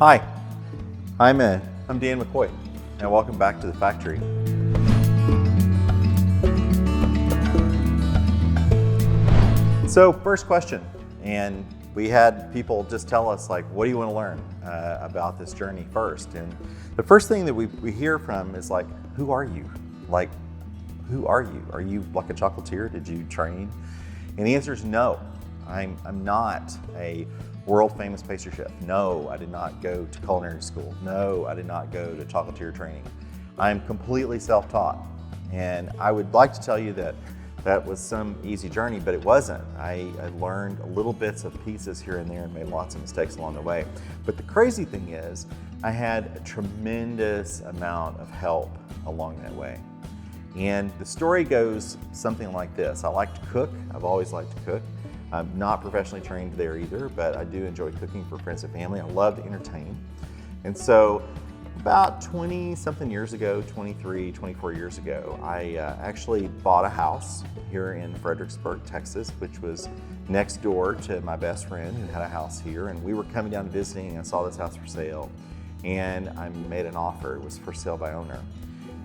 Hi, I'm Dan McCoy, and welcome back to the factory. So first question, and we had people just tell us like, what do you want to learn about this journey first? And the first thing that we hear from is like, who are you? Like, who are you? Are you like a chocolatier? Did you train? And the answer is no. I'm not a world famous pastry chef. No, I did not go to culinary school. No, I did not go to chocolatier training. I'm completely self-taught. And I would like to tell you that that was some easy journey, but it wasn't. I learned little bits of pieces here and there and made lots of mistakes along the way. But the crazy thing is, I had a tremendous amount of help along that way. And the story goes something like this. I like to cook. I've always liked to cook. I'm not professionally trained there either, but I do enjoy cooking for friends and family. I love to entertain. And so about 20 something years ago, 23, 24 years ago, I actually bought a house here in Fredericksburg, Texas, which was next door to my best friend who had a house here. And we were coming down to visiting and I saw this house for sale and I made an offer. It was for sale by owner.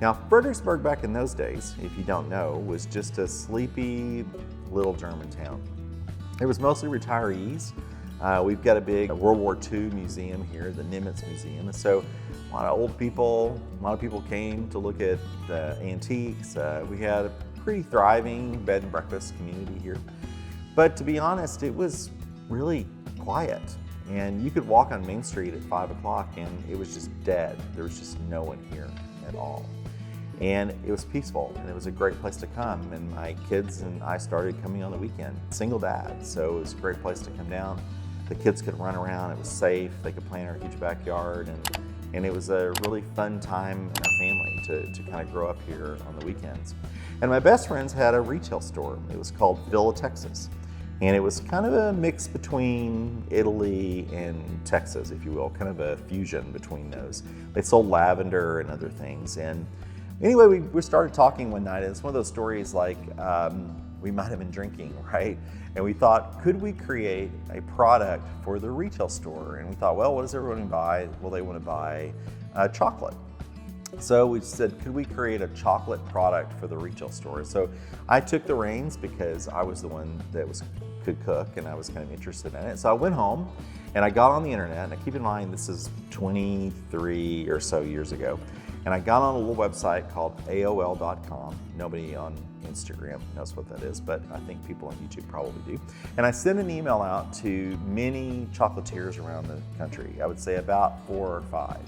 Now, Fredericksburg back in those days, if you don't know, was just a sleepy little German town. It was mostly retirees. We've got a big World War II museum here, the Nimitz Museum. And so a lot of old people, a lot of people came to look at the antiques. We had a pretty thriving bed and breakfast community here. But to be honest, it was really quiet. And you could walk on Main Street at 5 o'clock and it was just dead. There was just no one here at all. And it was peaceful and it was a great place to come. And my kids and I started coming on the weekend. Single dad, so it was a great place to come down. The kids could run around, it was safe, they could play in our huge backyard, and it was a really fun time in our family to kind of grow up here on the weekends. And my best friends had a retail store. It was called Villa Texas. And it was kind of a mix between Italy and Texas, if you will, kind of a fusion between those. They sold lavender and other things. And anyway, we started talking one night, and it's one of those stories like we might have been drinking, right? And we thought, could we create a product for the retail store? And we thought, well, what does everyone buy? Well, they want to buy chocolate. So we said, could we create a chocolate product for the retail store? So I took the reins because I was the one that could cook and I was kind of interested in it. So I went home and I got on the internet, and keep in mind, this is 23 or so years ago. And I got on a little website called AOL.com. Nobody on Instagram knows what that is, but I think people on YouTube probably do. And I sent an email out to many chocolatiers around the country. I would say about 4 or 5.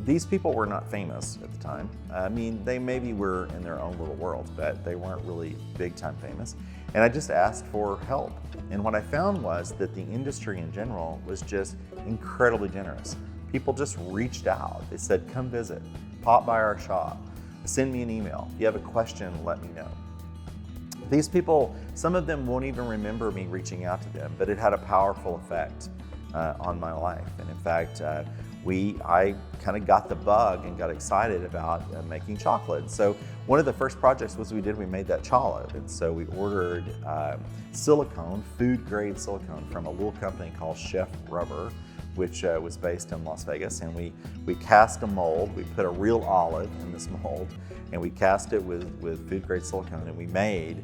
These people were not famous at the time. I mean, they maybe were in their own little world, but they weren't really big time famous. And I just asked for help. And what I found was that the industry in general was just incredibly generous. People just reached out. They said, come visit, pop by our shop, send me an email. If you have a question, let me know. These people, some of them won't even remember me reaching out to them, but it had a powerful effect on my life. And in fact, I kind of got the bug and got excited about making chocolate. So one of the first projects we made that cholive. And so we ordered silicone, food grade silicone from a little company called Chef Rubber, which was based in Las Vegas. And we cast a mold. We put a real olive in this mold and we cast it with food grade silicone, and we made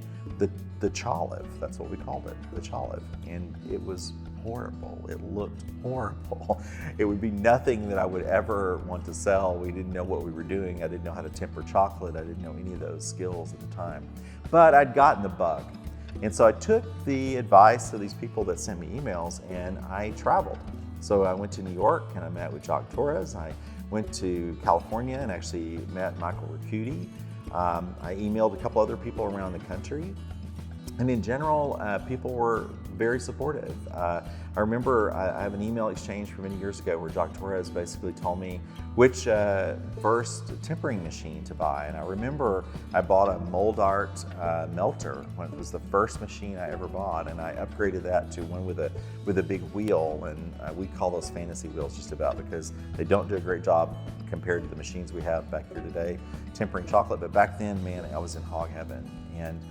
the cholive. That's what we called it, the cholive. And it was horrible. It looked horrible. It would be nothing that I would ever want to sell. We didn't know what we were doing. I didn't know how to temper chocolate. I didn't know any of those skills at the time. But I'd gotten the bug. And so I took the advice of these people that sent me emails and I traveled. So I went to New York and I met with Jacques Torres. I went to California and actually met Michael Ricuti. I emailed a couple other people around the country. And in general, people were very supportive. I remember I have an email exchange from many years ago where Jacques Torres basically told me which first tempering machine to buy. And I remember I bought a mold art melter when it was the first machine I ever bought. And I upgraded that to one with a big wheel. And we call those fantasy wheels just about because they don't do a great job compared to the machines we have back here today, tempering chocolate. But back then, man, I was in hog heaven. And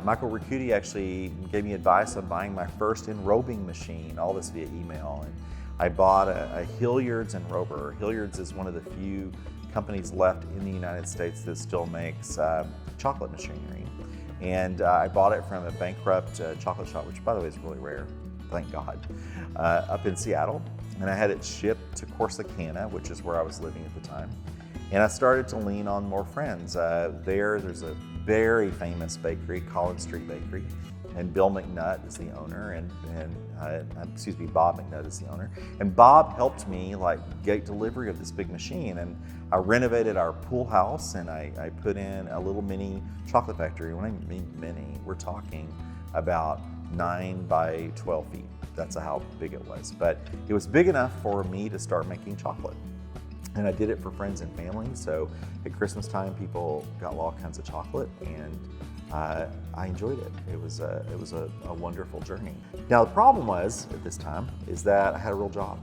Michael Ricuti actually gave me advice on buying my first enrobing machine, all this via email. And I bought a Hilliard's and Rover. Hilliard's is one of the few companies left in the United States that still makes chocolate machinery. And I bought it from a bankrupt chocolate shop, which by the way is really rare, thank God, up in Seattle. And I had it shipped to Corsicana, which is where I was living at the time. And I started to lean on more friends. There's a very famous bakery, Collins Street Bakery, and Bill McNutt is the owner, Bob McNutt is the owner. And Bob helped me get delivery of this big machine. And I renovated our pool house, and I put in a little mini chocolate factory. When I mean mini, we're talking about 9 by 12 feet. That's how big it was. But it was big enough for me to start making chocolate. And I did it for friends and family. So at Christmas time, people got all kinds of chocolate, and I enjoyed it. It was a wonderful journey. Now the problem was at this time is that I had a real job,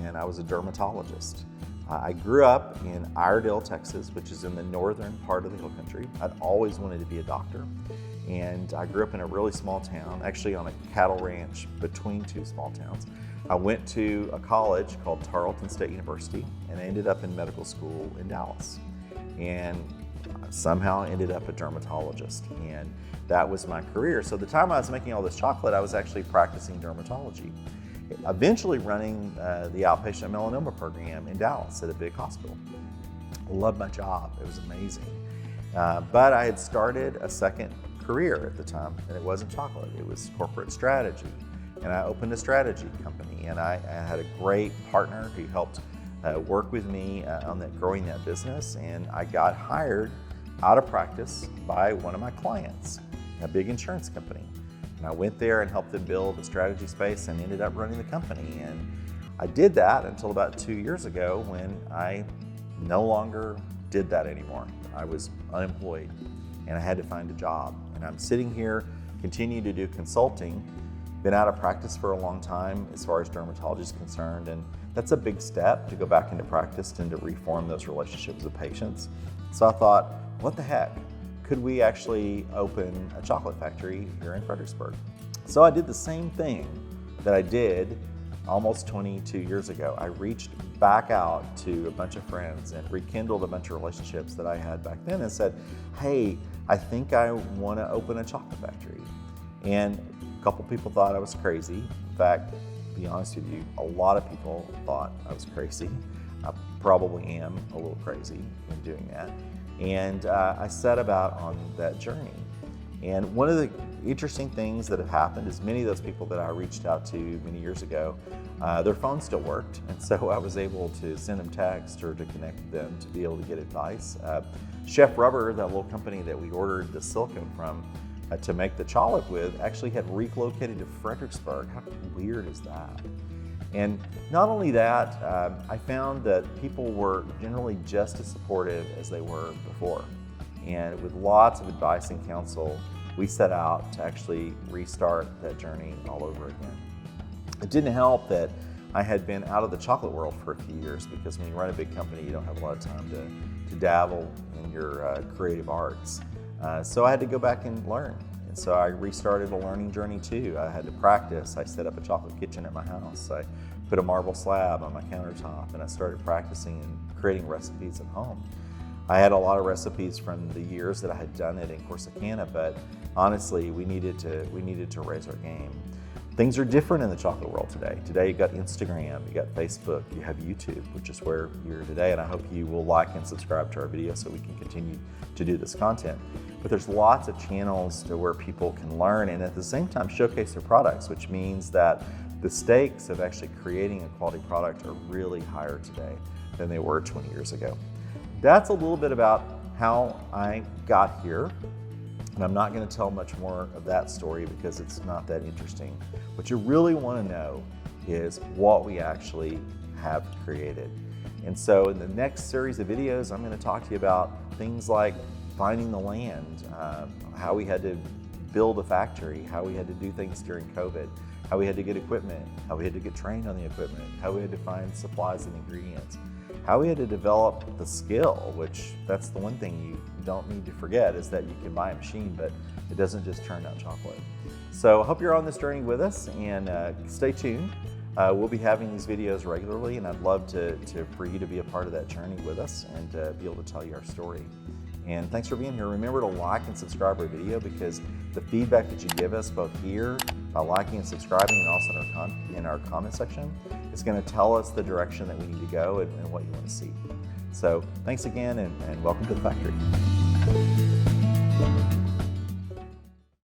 and I was a dermatologist. I grew up in Iredell, Texas, which is in the northern part of the hill country. I'd always wanted to be a doctor, and I grew up in a really small town, actually on a cattle ranch between two small towns. I went to a college called Tarleton State University, and I ended up in medical school in Dallas. And somehow ended up a dermatologist, and that was my career. So the time I was making all this chocolate, I was actually practicing dermatology, eventually running the outpatient melanoma program in Dallas at a big hospital. I loved my job, it was amazing. But I had started a second career at the time, and it wasn't chocolate, it was corporate strategy. And I opened a strategy company, and I had a great partner who helped work with me on growing that business, and I got hired out of practice by one of my clients, a big insurance company. And I went there and helped them build a strategy space and ended up running the company. And I did that until about 2 years ago when I no longer did that anymore. I was unemployed and I had to find a job. And I'm sitting here, continue to do consulting, been out of practice for a long time as far as dermatology is concerned, and that's a big step to go back into practice and to reform those relationships with patients. So I thought, what the heck? Could we actually open a chocolate factory here in Fredericksburg? So I did the same thing that I did almost 22 years ago. I reached back out to a bunch of friends and rekindled a bunch of relationships that I had back then and said, hey, I think I want to open a chocolate factory. And a couple people thought I was crazy. In fact, to be honest with you, a lot of people thought I was crazy. I probably am a little crazy in doing that. And I set about on that journey. And one of the interesting things that have happened is many of those people that I reached out to many years ago, their phone still worked. And so I was able to send them text or to connect them to be able to get advice. Chef Rubber, that little company that we ordered the silicone from to make the cholive with, actually had relocated to Fredericksburg. How weird is that? And not only that, I found that people were generally just as supportive as they were before. And with lots of advice and counsel, we set out to actually restart that journey all over again. It didn't help that I had been out of the chocolate world for a few years, because when you run a big company, you don't have a lot of time to dabble in your creative arts. So I had to go back and learn. And so I restarted a learning journey too. I had to practice. I set up a chocolate kitchen at my house. I put a marble slab on my countertop, and I started practicing and creating recipes at home. I had a lot of recipes from the years that I had done it in Corsicana, but honestly, we needed to raise our game. Things are different in the chocolate world today. Today, you got Instagram, you got Facebook, you have YouTube, which is where you're today, and I hope you will like and subscribe to our video so we can continue to do this content. But there's lots of channels to where people can learn and at the same time showcase their products, which means that the stakes of actually creating a quality product are really higher today than they were 20 years ago. That's a little bit about how I got here. And I'm not going to tell much more of that story because it's not that interesting. What you really want to know is what we actually have created. And so in the next series of videos, I'm going to talk to you about things like finding the land, how we had to build a factory, how we had to do things during COVID, how we had to get equipment, how we had to get trained on the equipment, how we had to find supplies and ingredients, how we had to develop the skill, which that's the one thing you don't need to forget, is that you can buy a machine, but it doesn't just turn out chocolate. So I hope you're on this journey with us, and stay tuned. We'll be having these videos regularly, and I'd love for you to be a part of that journey with us and be able to tell you our story. And thanks for being here. Remember to like and subscribe our video, because the feedback that you give us both here by liking and subscribing and also in our comment section is going to tell us the direction that we need to go and what you want to see. So thanks again, and welcome to the factory.